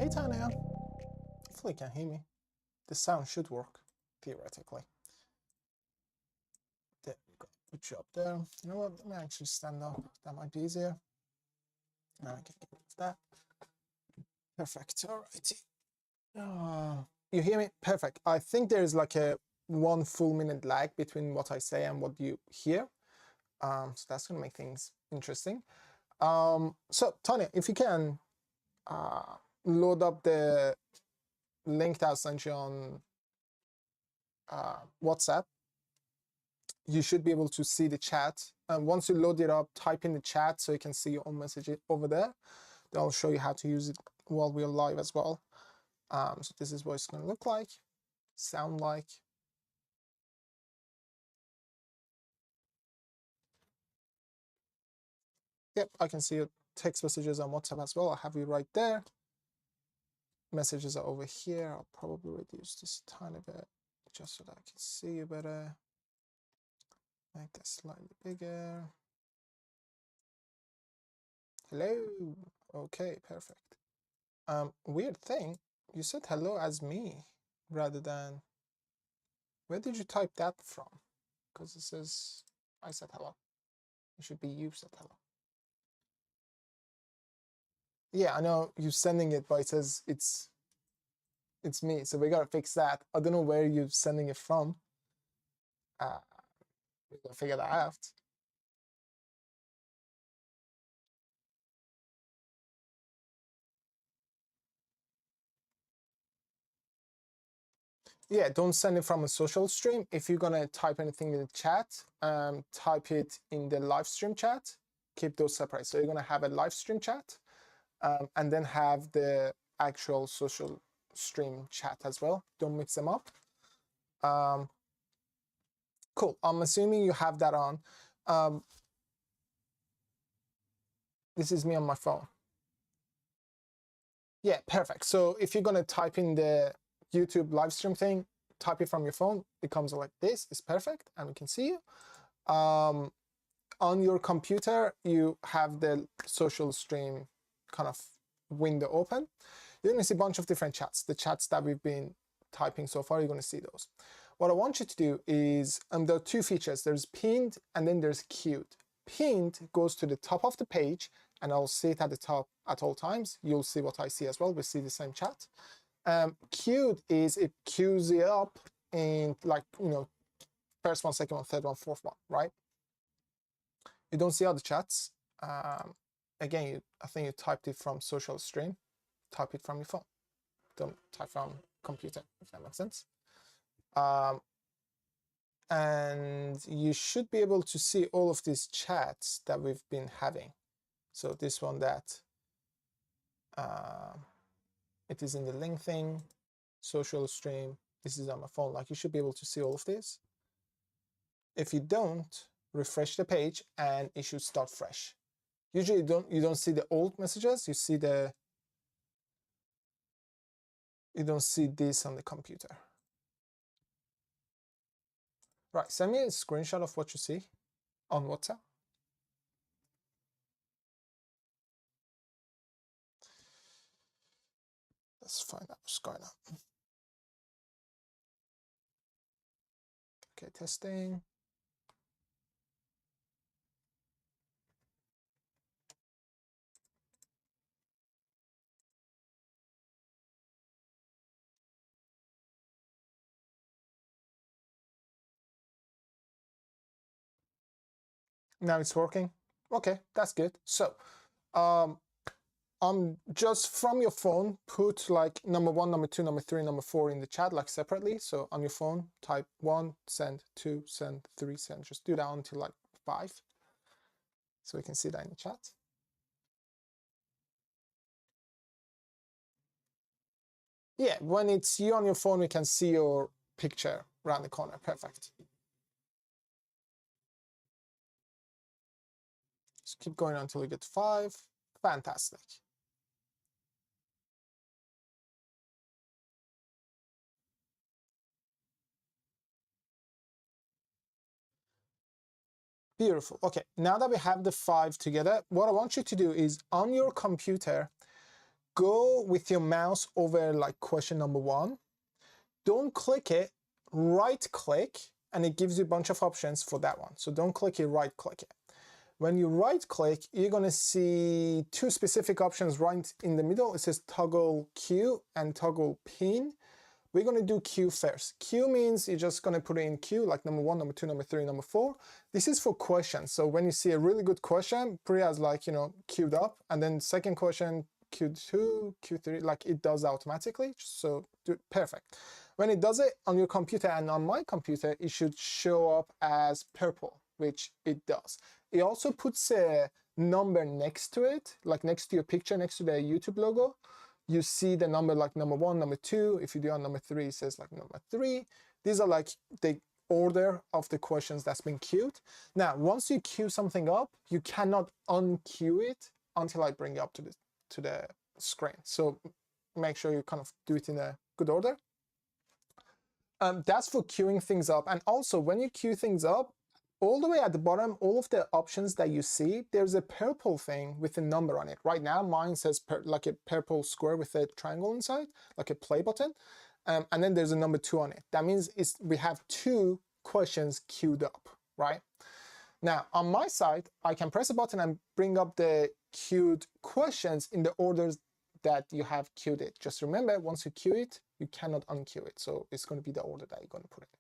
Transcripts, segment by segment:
Hey Tanya, hopefully you can hear me. The sound should work, theoretically. There we go. Good job there. You know what, let me actually stand up. That might be easier. Now I can get rid of that. Perfect, alrighty. You hear me? Perfect. I think there's like a 1 full minute lag between what I say and what you hear. So that's gonna make things interesting. So Tanya, if you can load up the link that I sent you on WhatsApp, you should be able to see the chat. And once you load it up, type in the chat so you can see your own message over there. Then I'll show you how to use it while we're live as well. So this is what it's going to look like, sound like. Yep, I can see your text messages on WhatsApp as well. I have you right there. Messages are over here. I'll probably reduce this a tiny bit just so that I can see you better. Make that slightly bigger. Hello. Okay, perfect. Weird thing, you said hello as me rather than, where did you type that from? Because it says I said hello. It should be you said hello. Yeah, I know you're sending it, but it says it's me. So we gotta fix that. I don't know where you're sending it from. We gotta figure that out. Yeah, don't send it from a social stream. If you're gonna type anything in the chat, type it in the live stream chat. Keep those separate. So you're gonna have a live stream chat, and then have the actual social stream chat as well. Don't mix them up. Cool. I'm assuming you have that on. This is me on my phone. Yeah, perfect. So if you're gonna type in the YouTube live stream thing, type it from your phone. It comes like this. It's perfect, and we can see you. On your computer, you have the social stream kind of window open. You're gonna see a bunch of different chats. The chats that we've been typing so far, you're gonna see those. What I want you to do is, there are two features. There's pinned and then there's queued. Pinned goes to the top of the page, and I'll see it at the top at all times. You'll see what I see as well. We see the same chat. Queued is it queues it up in, like, first one, second one, third one, fourth one, right? You don't see other chats. Again, I think you typed it from social stream. Type it from your phone. Don't type from computer, if that makes sense. And you should be able to see all of these chats that we've been having. So this one that it is in the link thing, social stream, this is on my phone. Like, you should be able to see all of this. If you don't, refresh the page and it should start fresh. Usually you don't see the old messages, you don't see this on the computer. Right, send me a screenshot of what you see on WhatsApp. Let's find out what's going on. Okay, testing. Now it's working. Okay, that's good. So just from your phone, put like number 1, number 2, number 3, number 4 in the chat, like separately. So on your phone, type 1, send, 2, send, 3, send. Just do that until like 5. So we can see that in the chat. Yeah, when it's you on your phone, we can see your picture around the corner. Perfect. Just keep going until you get 5. Fantastic. Beautiful. Okay, now that we have the 5 together, what I want you to do is on your computer, go with your mouse over like question number 1. Don't click it, right click, and it gives you a bunch of options for that one. So don't click it, right click it. When you right click, you're gonna see 2 specific options right in the middle. It says toggle queue and toggle pin. We're gonna do queue first. Queue means you're just gonna put it in queue, like number 1, number 2, number 3, number 4. This is for questions. So when you see a really good question, put it as like, you know, queued up, and then second question, Q2, Q3, like it does automatically. So perfect. When it does it on your computer and on my computer, it should show up as purple, which it does. It also puts a number next to it, like next to your picture, next to the YouTube logo. You see the number like number 1, number 2. If you do on number 3, it says like number 3. These are like the order of the questions that's been queued. Now, once you queue something up, you cannot unqueue it until I bring it up to the screen. So make sure you kind of do it in a good order. That's for queuing things up. And also when you queue things up, all the way at the bottom, all of the options that you see, there's a purple thing with a number on it. Right now, mine says like a purple square with a triangle inside, like a play button. And then there's a number 2 on it. That means we have 2 questions queued up, right? Now, on my side, I can press a button and bring up the queued questions in the orders that you have queued it. Just remember, once you queue it, you cannot unqueue it. So it's going to be the order that you're going to put it in.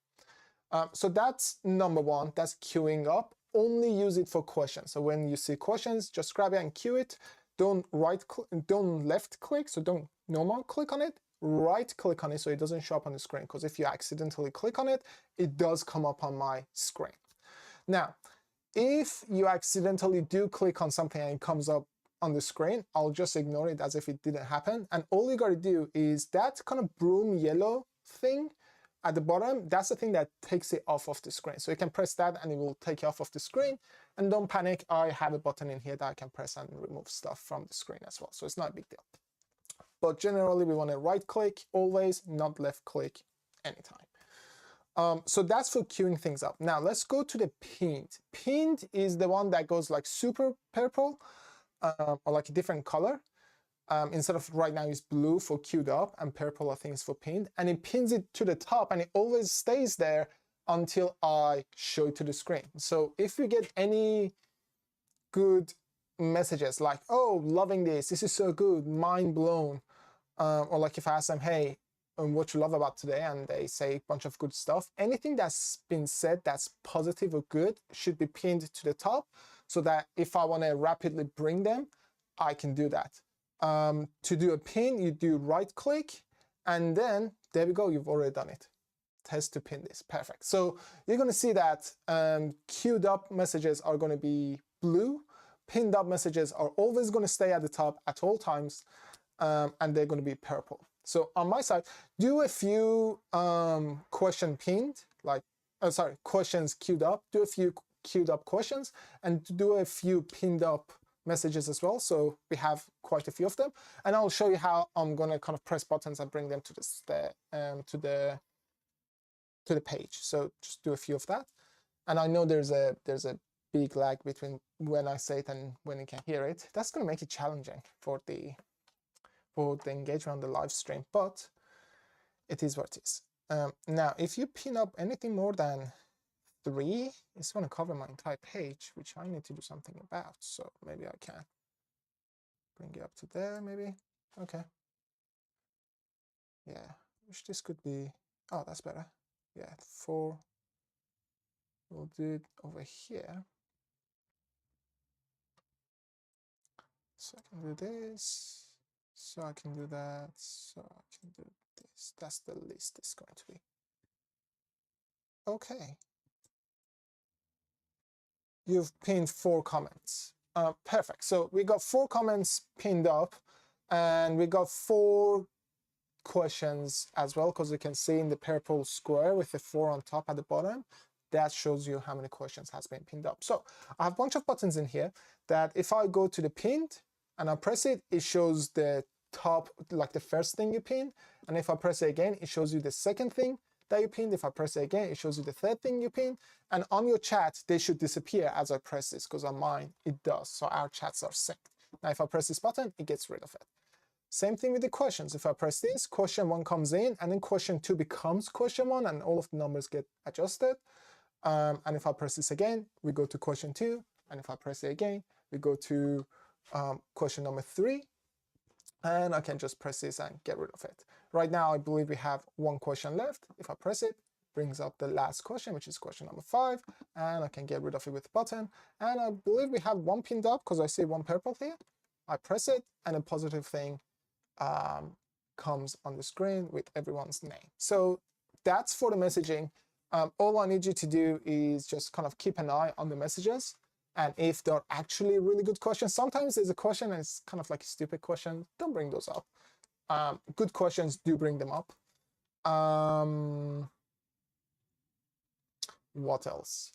So that's number 1, that's queuing up. Only use it for questions. So when you see questions, just grab it and queue it. Don't left click, so don't normal click on it. Right click on it so it doesn't show up on the screen, because if you accidentally click on it, it does come up on my screen. Now, if you accidentally do click on something and it comes up on the screen, I'll just ignore it as if it didn't happen. And all you got to do is that kind of broom yellow thing at the bottom, that's the thing that takes it off of the screen. So you can press that and it will take you off of the screen. And don't panic, I have a button in here that I can press and remove stuff from the screen as well. So it's not a big deal. But generally we want to right click always, not left click anytime. So that's for queuing things up. Now let's go to the pinned. Pinned is the one that goes like super purple or like a different color. Instead of right now it's blue for queued up and purple I think is for pinned, and it pins it to the top and it always stays there until I show it to the screen. So if you get any good messages like, oh, loving this is so good, mind blown, or like if I ask them, hey, what you love about today, and they say a bunch of good stuff, anything that's been said that's positive or good should be pinned to the top, so that if I want to rapidly bring them, I can do that. To do a pin, you do right click, and then there we go, you've already done it. Test to pin this, perfect. So you're going to see that queued up messages are going to be blue, pinned up messages are always going to stay at the top at all times, and they're going to be purple. So on my side, do a few question pinned, like, questions queued up, do a few queued up questions, and do a few pinned up messages as well. So we have quite a few of them, and I'll show you how I'm going to kind of press buttons and bring them to the page. So just do a few of that. And I know there's a big lag between when I say it and when you can hear it. That's going to make it challenging for the engagement on the live stream, but it is what it is. Now, if you pin up anything more than 3, it's going to cover my entire page, which I need to do something about. So maybe I can bring it up to there, maybe. Okay. Yeah, wish this could be, oh, that's better. Yeah, 4. We'll do it over here. So I can do this. So I can do that. So I can do this. That's the list it's going to be. Okay. You've pinned 4 comments. Perfect. So we got 4 comments pinned up, and we got 4 questions as well, because you can see in the purple square with the 4 on top at the bottom, that shows you how many questions has been pinned up. So I have a bunch of buttons in here that if I go to the pinned and I press it, it shows the top, like the first thing you pinned. And if I press it again, it shows you the second thing that you pinned. If I press it again, it shows you the third thing you pinned. And on your chat, they should disappear as I press this, because on mine, it does. So our chats are synced. Now, if I press this button, it gets rid of it. Same thing with the questions. If I press this, question 1 comes in, and then question 2 becomes question 1, and all of the numbers get adjusted. And if I press this again, we go to question 2, and if I press it again, we go to question number 3, and I can just press this and get rid of it. Right now, I believe we have 1 question left. If I press it, brings up the last question, which is question number 5, and I can get rid of it with the button. And I believe we have 1 pinned up because I see 1 purple here. I press it, and a positive thing comes on the screen with everyone's name. So that's for the messaging. All I need you to do is just kind of keep an eye on the messages. And if they're actually really good questions, sometimes there's a question and it's kind of like a stupid question, don't bring those up. Good questions, do bring them up. What else?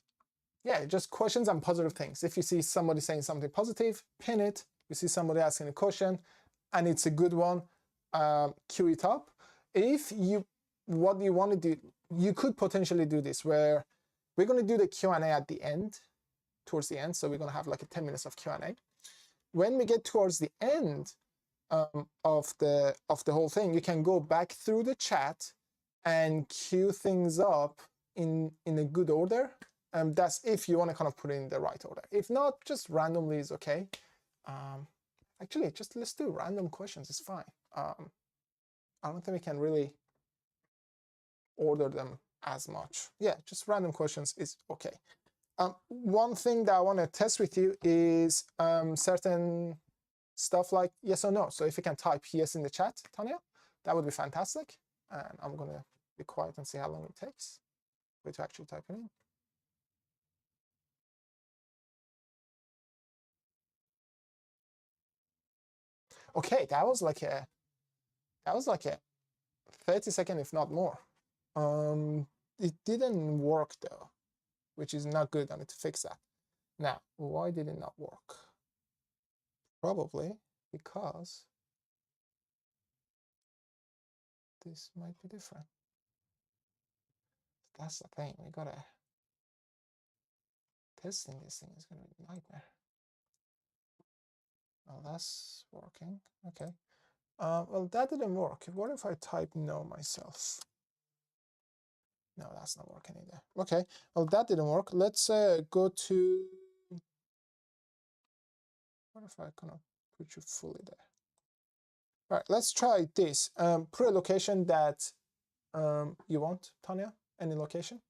Yeah, just questions and positive things. If you see somebody saying something positive, pin it. You see somebody asking a question and it's a good one, queue it up. What you want to do, you could potentially do this where we're going to do the Q&A at the end, towards the end. So we're going to have like a 10 minutes of Q&A. When we get towards the end of the whole thing, you can go back through the chat and queue things up in a good order. That's if you want to kind of put it in the right order. If not, just randomly is okay. Actually, just let's do random questions. It's fine. I don't think we can really order them as much. Yeah, just random questions is okay. One thing that I want to test with you is certain stuff like yes or no. So if you can type yes in the chat, Tanya, that would be fantastic. And I'm going to be quiet and see how long it takes for you to actually type it in. Okay, that was like a 30-second, if not more. It didn't work though, which is not good. I need to fix that. Now, why did it not work? Probably because this might be different. That's the thing. We gotta testing this thing is gonna be a nightmare. Oh, that's working. Okay. Well, that didn't work. What if I type no myself? No, that's not working either. Okay. Well, that didn't work. Let's go to. What if I kind of put you fully there? All right. Let's try this. Put a location that you want, Tanya. Any location.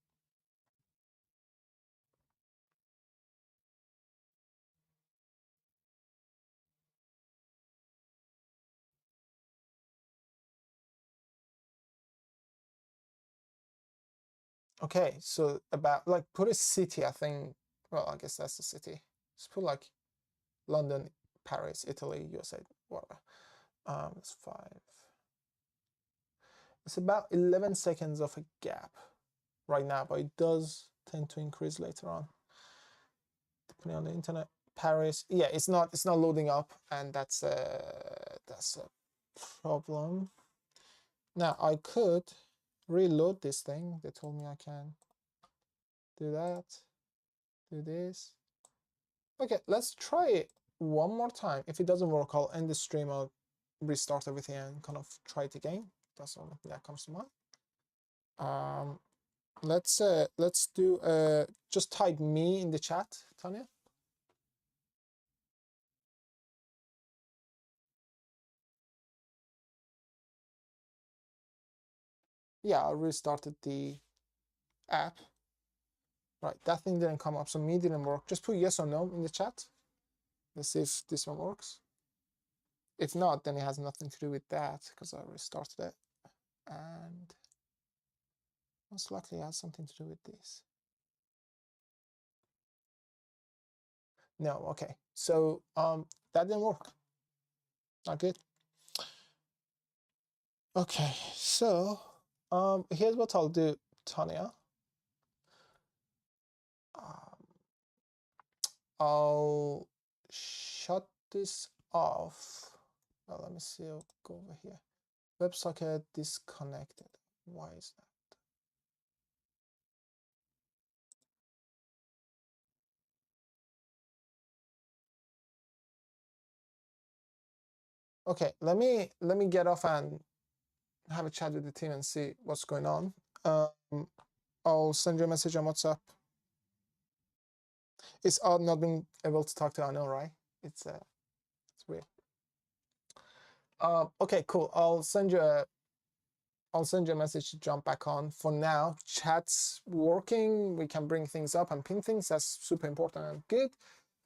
Okay, so about like put a city, I think. Well, I guess that's the city. Just put like London, Paris, Italy, USA, whatever. It's 5. It's about 11 seconds of a gap right now, but it does tend to increase later on. Depending on the internet. Paris, yeah, it's not loading up, and that's a problem. Now I could reload this thing. They told me I can do that, do this. Okay, let's try it one more time. If it doesn't work, I'll end the stream. I'll restart everything and kind of try it again. That's all that comes to mind. Let's do just type me in the chat, Tanya. Yeah, I restarted the app. Right, that thing didn't come up, so me didn't work. Just put yes or no in the chat. Let's see if this one works. If not, then it has nothing to do with that because I restarted it. And most likely it has something to do with this. No, okay. So that didn't work. Not good. Okay, so here's what I'll do, Tanya. I'll shut this off. Well, let me see. I'll go over here. WebSocket disconnected. Why is that? Okay, let me get off and have a chat with the team and see what's going on. I'll send you a message on WhatsApp. It's odd not being able to talk to Anil, right? It's weird. Okay, cool. I'll send you a message to jump back on. For now, chat's working. We can bring things up and pin things. That's super important and good.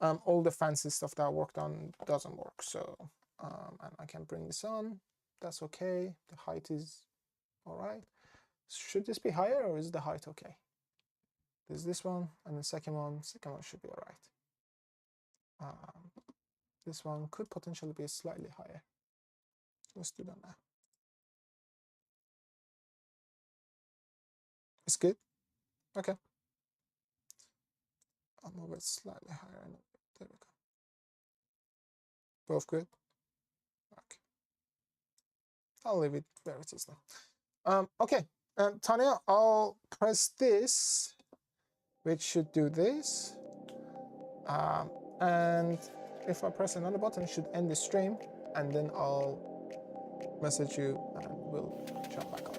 All the fancy stuff that I worked on doesn't work. So, and I can bring this on. That's okay. The height is all right. Should this be higher or is the height okay? There's this one and the second one. Second one should be all right. This one could potentially be slightly higher. Let's do that now. It's good. Okay. I'll move it slightly higher. There we go. Both good. Okay. I'll leave it where it is now. Okay. Tanya, I'll press this, which should do this. And if I press another button, it should end the stream, and then I'll message you and we'll jump back on.